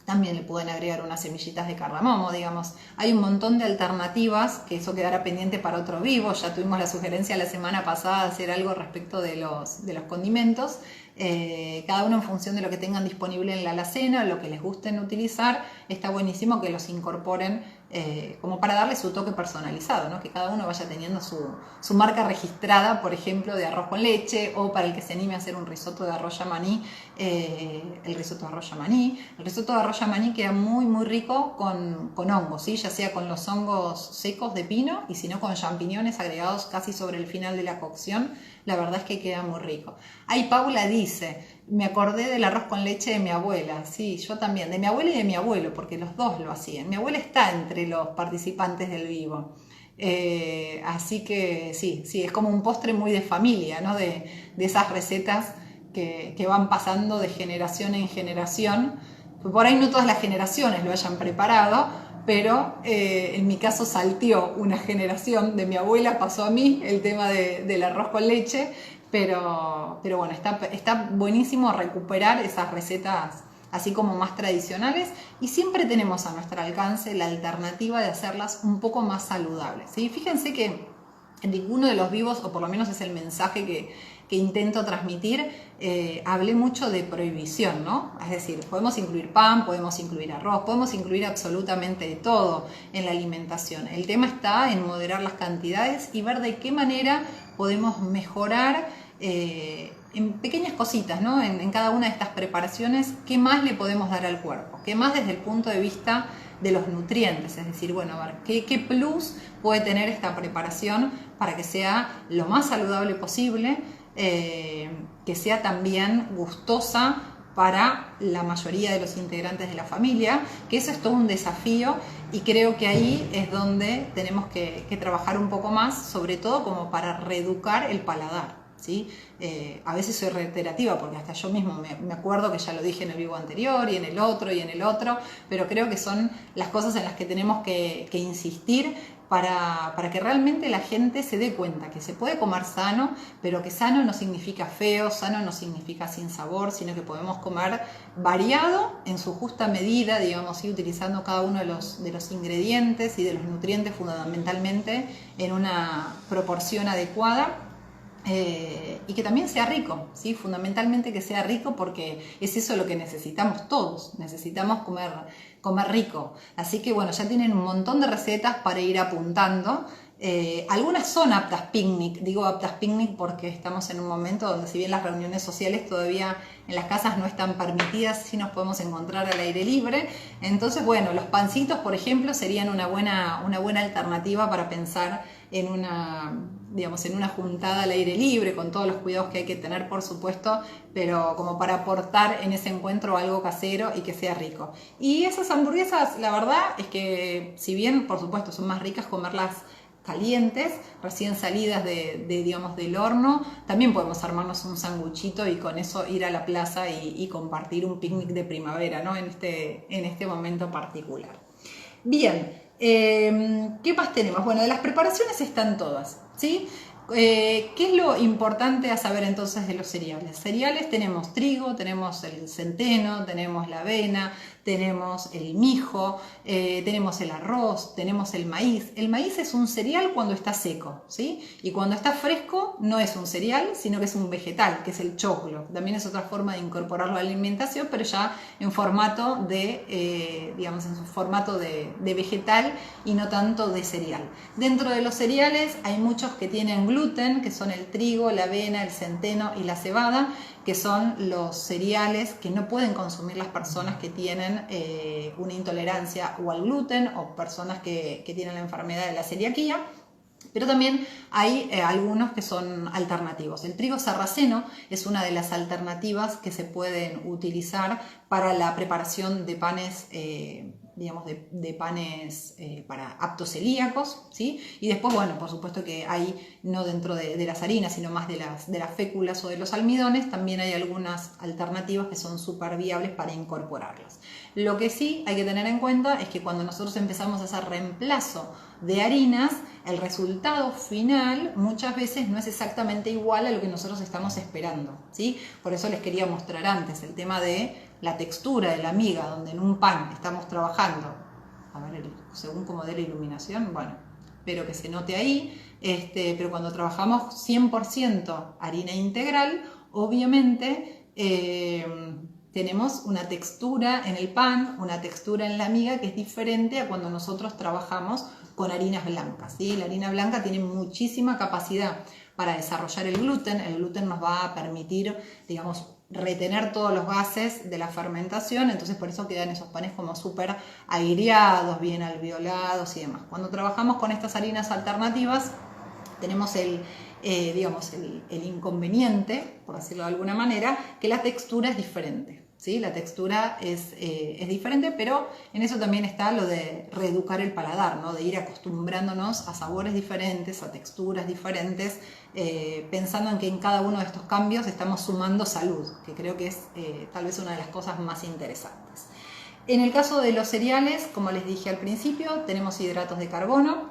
también le pueden agregar unas semillitas de cardamomo, digamos. Hay un montón de alternativas, que eso quedará pendiente para otro vivo. Ya tuvimos la sugerencia la semana pasada de hacer algo respecto de los condimentos. Cada uno en función de lo que tengan disponible en la alacena, lo que les gusten utilizar, está buenísimo que los incorporen como para darle su toque personalizado, ¿no? Que cada uno vaya teniendo su marca registrada, por ejemplo, de arroz con leche, o para el que se anime a hacer un risotto de arroz yamaní, el risotto de arroz yamaní. El risotto de arroz yamaní queda muy muy rico con hongos, ¿sí? Ya sea con los hongos secos de pino y si no con champiñones agregados casi sobre el final de la cocción. La verdad es que queda muy rico. Ahí Paula dice, me acordé del arroz con leche de mi abuela. Sí, yo también, de mi abuela y de mi abuelo, porque los dos lo hacían. Mi abuela está entre los participantes del vivo. Así que sí, es como un postre muy de familia, ¿no? De esas recetas que van pasando de generación en generación. Por ahí no todas las generaciones lo hayan preparado, pero en mi caso salteó una generación, de mi abuela pasó a mí el tema del arroz con leche, pero bueno, está buenísimo recuperar esas recetas así como más tradicionales, y siempre tenemos a nuestro alcance la alternativa de hacerlas un poco más saludables, ¿sí? Fíjense que en ninguno de los vivos, o por lo menos es el mensaje que intento transmitir, hablé mucho de prohibición, ¿no? Es decir, podemos incluir pan, podemos incluir arroz, podemos incluir absolutamente de todo en la alimentación. El tema está en moderar las cantidades y ver de qué manera podemos mejorar en pequeñas cositas, ¿no? En cada una de estas preparaciones, qué más le podemos dar al cuerpo, qué más desde el punto de vista de los nutrientes, es decir, bueno, a ver, ¿qué plus puede tener esta preparación para que sea lo más saludable posible, que sea también gustosa para la mayoría de los integrantes de la familia? Que eso es todo un desafío, y creo que ahí es donde tenemos que trabajar un poco más, sobre todo como para reeducar el paladar, ¿sí? A veces soy reiterativa porque hasta yo mismo me acuerdo que ya lo dije en el vivo anterior y en el otro y en el otro, pero creo que son las cosas en las que tenemos que insistir para que realmente la gente se dé cuenta que se puede comer sano, pero que sano no significa feo, sano no significa sin sabor, sino que podemos comer variado en su justa medida, digamos, y utilizando cada uno de los ingredientes y de los nutrientes fundamentalmente en una proporción adecuada. Y que también sea rico, ¿sí? Fundamentalmente que sea rico, porque es eso lo que necesitamos todos, necesitamos comer rico. Así que bueno, ya tienen un montón de recetas para ir apuntando. Algunas son aptas picnic, digo aptas picnic porque estamos en un momento donde, si bien las reuniones sociales todavía en las casas no están permitidas, sí nos podemos encontrar al aire libre. Entonces, bueno, los pancitos, por ejemplo, serían una buena alternativa para pensar en una juntada al aire libre, con todos los cuidados que hay que tener, por supuesto, pero como para aportar en ese encuentro algo casero y que sea rico. Y esas hamburguesas, la verdad es que, si bien, por supuesto, son más ricas comerlas calientes, recién salidas del horno, también podemos armarnos un sanguchito y con eso ir a la plaza y compartir un picnic de primavera, ¿no? en este momento particular. Bien, ¿qué más tenemos? Bueno, de las preparaciones están todas, ¿sí? ¿Qué es lo importante a saber entonces de los cereales? Cereales tenemos trigo, tenemos el centeno, tenemos la avena, tenemos el mijo, tenemos el arroz, tenemos el maíz. El maíz es un cereal cuando está seco, ¿sí? Y cuando está fresco no es un cereal, sino que es un vegetal, que es el choclo. También es otra forma de incorporarlo a la alimentación, pero ya en formato de vegetal y no tanto de cereal. Dentro de los cereales hay muchos que tienen gluten, que son el trigo, la avena, el centeno y la cebada, que son los cereales que no pueden consumir las personas que tienen una intolerancia o al gluten, o personas que tienen la enfermedad de la celiaquía. Pero también hay algunos que son alternativos. El trigo sarraceno es una de las alternativas que se pueden utilizar para la preparación de panes, de panes para aptos celíacos, ¿sí? Y después, bueno, por supuesto que hay, no dentro de las harinas, sino más de las féculas o de los almidones, también hay algunas alternativas que son súper viables para incorporarlas. Lo que sí hay que tener en cuenta es que cuando nosotros empezamos a hacer reemplazo de harinas, el resultado final muchas veces no es exactamente igual a lo que nosotros estamos esperando, ¿sí? Por eso les quería mostrar antes el tema de la textura de la miga, donde en un pan estamos trabajando, a ver, según cómo dé la iluminación, bueno, espero que se note ahí, pero cuando trabajamos 100% harina integral, obviamente tenemos una textura en el pan, una textura en la miga que es diferente a cuando nosotros trabajamos con harinas blancas, ¿sí? La harina blanca tiene muchísima capacidad para desarrollar el gluten nos va a permitir, digamos, retener todos los gases de la fermentación, entonces por eso quedan esos panes como súper aireados, bien alveolados y demás. Cuando trabajamos con estas harinas alternativas, tenemos el inconveniente, por decirlo de alguna manera, que la textura es diferente. ¿Sí? La textura es diferente, pero en eso también está lo de reeducar el paladar, ¿no? De ir acostumbrándonos a sabores diferentes, a texturas diferentes, pensando en que en cada uno de estos cambios estamos sumando salud, que creo que es tal vez una de las cosas más interesantes. En el caso de los cereales, como les dije al principio, tenemos hidratos de carbono,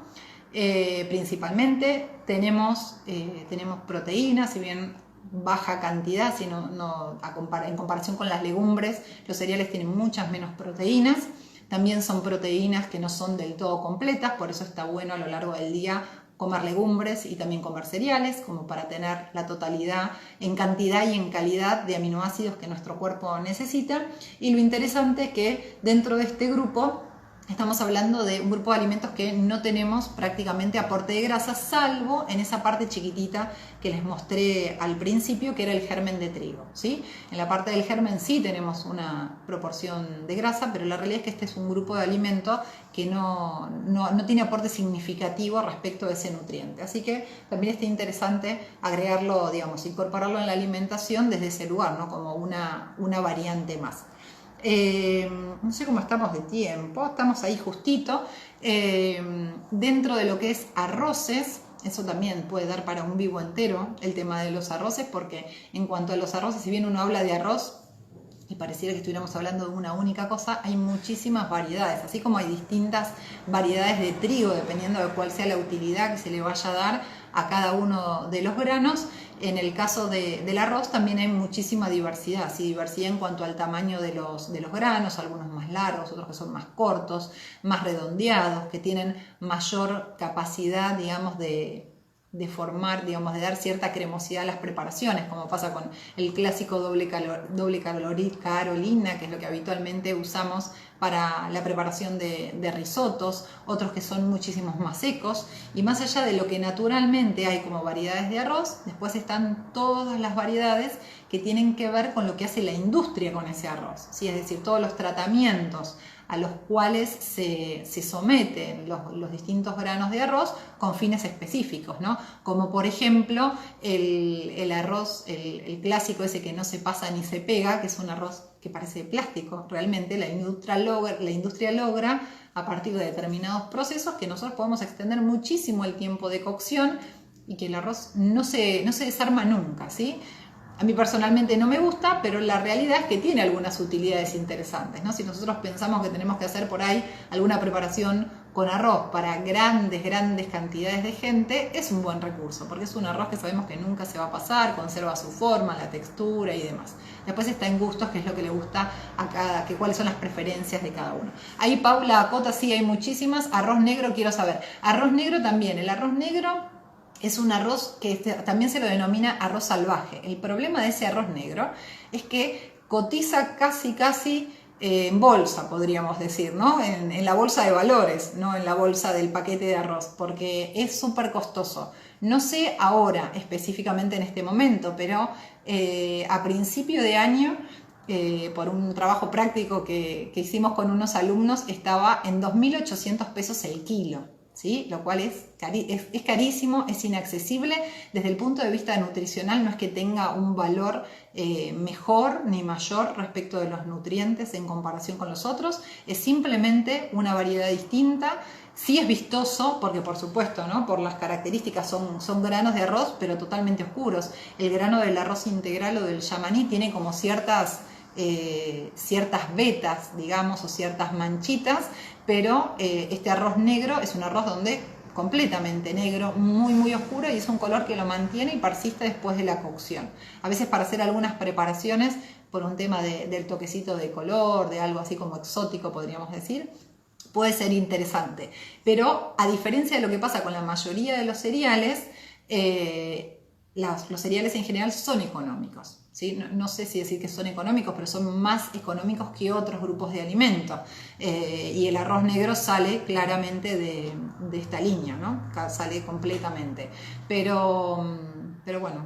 principalmente, tenemos proteínas, si bien baja cantidad, en comparación con las legumbres, los cereales tienen muchas menos proteínas. También son proteínas que no son del todo completas, por eso está bueno a lo largo del día comer legumbres y también comer cereales, como para tener la totalidad en cantidad y en calidad de aminoácidos que nuestro cuerpo necesita. Y lo interesante es que dentro de este grupo estamos hablando de un grupo de alimentos que no tenemos prácticamente aporte de grasa, salvo en esa parte chiquitita que les mostré al principio, que era el germen de trigo, ¿sí? En la parte del germen sí tenemos una proporción de grasa, pero la realidad es que este es un grupo de alimentos que no tiene aporte significativo respecto de ese nutriente. Así que también está interesante agregarlo, digamos, incorporarlo en la alimentación desde ese lugar, ¿no? Como una variante más. No sé cómo estamos de tiempo, estamos ahí justito. Dentro de lo que es arroces, eso también puede dar para un vivo entero el tema de los arroces, porque en cuanto a los arroces, si bien uno habla de arroz y pareciera que estuviéramos hablando de una única cosa, hay muchísimas variedades, así como hay distintas variedades de trigo, dependiendo de cuál sea la utilidad que se le vaya a dar a cada uno de los granos. En el caso del arroz también hay muchísima diversidad, ¿sí? Diversidad en cuanto al tamaño de los granos, algunos más largos, otros que son más cortos, más redondeados, que tienen mayor capacidad, digamos, de formar, digamos, de dar cierta cremosidad a las preparaciones, como pasa con el clásico doble carolina, que es lo que habitualmente usamos para la preparación de risotos, otros que son muchísimos más secos, y más allá de lo que naturalmente hay como variedades de arroz, después están todas las variedades que tienen que ver con lo que hace la industria con ese arroz, ¿sí? Es decir, todos los tratamientos a los cuales se someten los distintos granos de arroz con fines específicos, ¿no? Como por ejemplo el arroz, el clásico ese que no se pasa ni se pega, que es un arroz que parece de plástico. Realmente la industria logra a partir de determinados procesos que nosotros podemos extender muchísimo el tiempo de cocción y que el arroz no se desarma nunca, ¿sí? A mí personalmente no me gusta, pero la realidad es que tiene algunas utilidades interesantes, ¿no? Si nosotros pensamos que tenemos que hacer por ahí alguna preparación con arroz para grandes cantidades de gente, es un buen recurso, porque es un arroz que sabemos que nunca se va a pasar, conserva su forma, la textura y demás. Después está en gustos, que es lo que le gusta a cuáles son las preferencias de cada uno. Ahí Paula acota, sí, hay muchísimas. Arroz negro, quiero saber. Arroz negro también. El arroz negro es un arroz que también se lo denomina arroz salvaje. El problema de ese arroz negro es que cotiza casi en bolsa, podríamos decir, ¿no? En la bolsa de valores, no en la bolsa del paquete de arroz, porque es súper costoso. No sé ahora específicamente en este momento, pero a principio de año, por un trabajo práctico que hicimos con unos alumnos, estaba en 2.800 pesos el kilo. ¿Sí? Lo cual es carísimo, es inaccesible. Desde el punto de vista nutricional no es que tenga un valor mejor ni mayor respecto de los nutrientes en comparación con los otros, es simplemente una variedad distinta. Sí es vistoso, porque por supuesto, ¿no? Por las características son granos de arroz, pero totalmente oscuros. El grano del arroz integral o del yamaní tiene como ciertas vetas, digamos, o ciertas manchitas, pero este arroz negro es un arroz donde completamente negro, muy oscuro, y es un color que lo mantiene y persiste después de la cocción. A veces para hacer algunas preparaciones, por un tema del toquecito de color, de algo así como exótico, podríamos decir, puede ser interesante. Pero a diferencia de lo que pasa con la mayoría de los cereales, los cereales en general son económicos. ¿Sí? No sé si decir que son económicos, pero son más económicos que otros grupos de alimentos. Y el arroz negro sale claramente de esta línea, ¿no? Sale completamente. Pero bueno,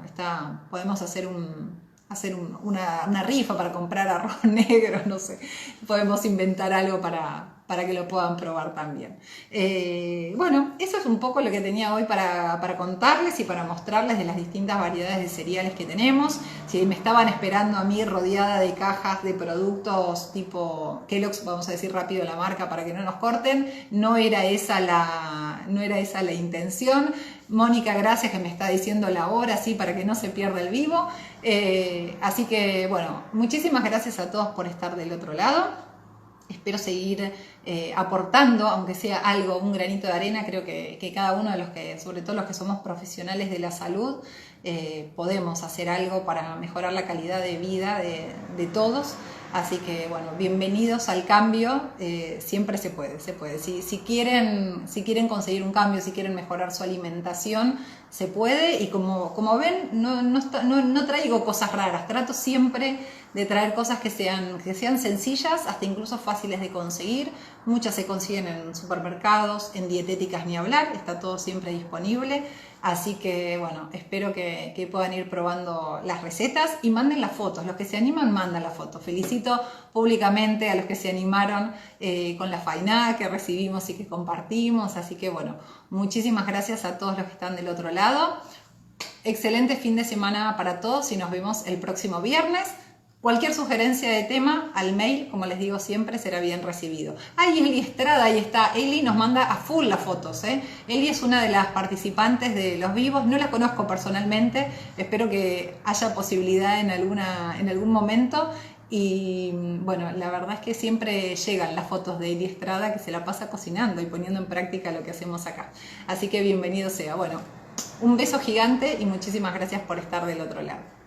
podemos hacer una rifa para comprar arroz negro, no sé. Podemos inventar algo para que lo puedan probar también. Bueno, eso es un poco lo que tenía hoy para contarles y para mostrarles de las distintas variedades de cereales que tenemos. Si me estaban esperando a mí rodeada de cajas de productos tipo Kellogg's, vamos a decir rápido la marca para que no nos corten, no era esa la intención. Mónica, gracias, que me está diciendo la hora, sí, para que no se pierda el vivo. Así que, bueno, muchísimas gracias a todos por estar del otro lado. Espero seguir aportando, aunque sea algo, un granito de arena. Creo que cada uno de los sobre todo los que somos profesionales de la salud, podemos hacer algo para mejorar la calidad de vida de todos. Así que, bueno, bienvenidos al cambio. Siempre se puede. Si quieren conseguir un cambio, si quieren mejorar su alimentación, se puede. Y como ven, no traigo cosas raras. Trato siempre de traer cosas que sean sencillas, hasta incluso fáciles de conseguir. Muchas se consiguen en supermercados, en dietéticas ni hablar. Está todo siempre disponible. Así que, bueno, espero que puedan ir probando las recetas y manden las fotos. Los que se animan, mandan la foto. Felicito públicamente a los que se animaron con la fainada que recibimos y que compartimos. Así que, bueno, muchísimas gracias a todos los que están del otro lado. Excelente fin de semana para todos y nos vemos el próximo viernes. Cualquier sugerencia de tema al mail, como les digo siempre, será bien recibido. Ay, Eli Estrada, ahí está. Eli nos manda a full las fotos. Eli es una de las participantes de los vivos. No la conozco personalmente. Espero que haya posibilidad en algún momento. Y bueno, la verdad es que siempre llegan las fotos de Eli Estrada, que se la pasa cocinando y poniendo en práctica lo que hacemos acá. Así que bienvenido sea. Bueno, un beso gigante y muchísimas gracias por estar del otro lado.